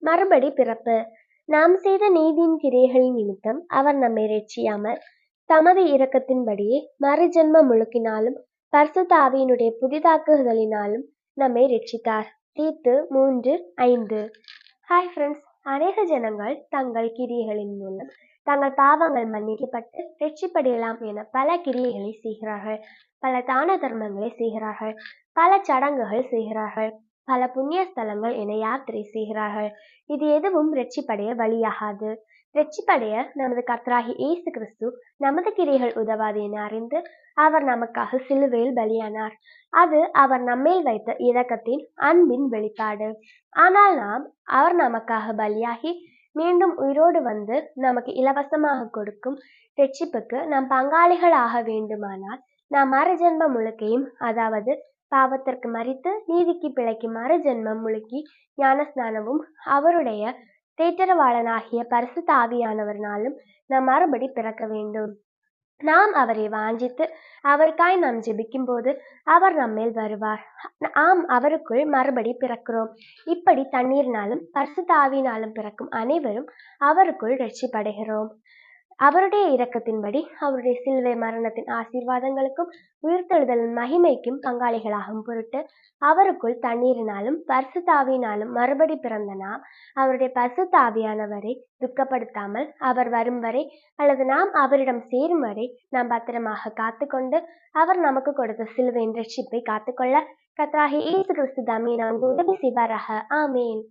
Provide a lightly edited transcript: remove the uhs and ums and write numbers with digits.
மறுபடி பிறப்பு. நாம் செய்த நீதியின் கிரியைகளின் நிமித்தம் அவர் நம்மை ரட்சியாமல் தமது இரக்கத்தின்படியே மறுஜென்ம முழுக்கினாலும் பரிசுத்த ஆவியினுடைய புதிதாக்குதலினாலும் நம்மை ரட்சித்தார். தீத்து 3:5. Hi friends. அநேக ஜனங்கள் தங்கள் கிரியைகளின் மூலம் தங்கள் பாவங்கள் மன்னிக்கப்பட்டு ரட்சிப்படையலாம் என பல கிரியைகளை செய்கிறார்கள். பல தான தர்மங்களை செய்கிறார்கள். பல சடங்குகள் செய்கிறார்கள். பல புண்ணிய ஸ்தலங்கள் என யாத்திரை செய்கிறார்கள். இது எதுவும் ரட்சிப்படைய வழியாகாது. ரட்சிப்படைய நமது கர்த்தராகிய இயேசு கிறிஸ்து நமது கிரியைகள் உதவாது என அறிந்து அவர் நமக்காக சிலுவையில் பலியானார். அது அவர் நம்மேல் வைத்த இரக்கத்தின் அன்பின் வெளிப்பாடு. ஆனால் அவர் நமக்காக பலியாகி மீண்டும் உயிரோடு வந்து நமக்கு இலவசமாக கொடுக்கும் ரட்சிப்புக்கு நாம் பங்காளிகள் ஆக வேண்டுமானால் நாம் மறுஜென்ம முழுக்கையும், அதாவது பாவத்திற்கு மரித்து நீதிக்கு பிழைக்கும் மறுஜென்மம் முழுக்கி ஞானஸ்நானமும் அவருடைய தேற்றரவாளனாகிய பரிசுத்த ஆவியானவர்னாலும் நாம் மறுபடி பிறக்க வேண்டும். நாம் அவரை வாஞ்சித்து அவருக்காய் நாம் ஜெபிக்கும் போது அவர் நம்மேல் வருவார். அவருக்குள் மறுபடி பிறக்கிறோம். இப்படி தண்ணீரினாலும் பரிசுத்த ஆவியினாலும் பிறக்கும் அனைவரும் அவருக்குள் ரட்சிப்படைகிறோம். அவருடைய இரக்கத்தின்படி அவருடைய சிலுவை மரணத்தின் ஆசீர்வாதங்களுக்கும் உயிர்த்தெழுதலின் மகிமைக்கும் பங்காளிகளாகும் பொருட்டு அவருக்குள் தண்ணீரினாலும் பரிசுத்த ஆவியினாலும் மறுபடி பிறந்த நாம் அவருடைய பரிசுத்த ஆவியானவரை துக்கப்படுத்தாமல் அவர் வரும் வரை அல்லது நாம் அவரிடம் சேரும் வரை நாம் பத்திரமாக காத்துக்கொண்டு அவர் நமக்கு கொடுத்த சிலுவையின் ரட்சிப்பை காத்துக்கொள்ள கர்த்தராகிய இயேசு கிறிஸ்து தாமே நமக்கு உதவி செய்வாராக. ஆமேன்.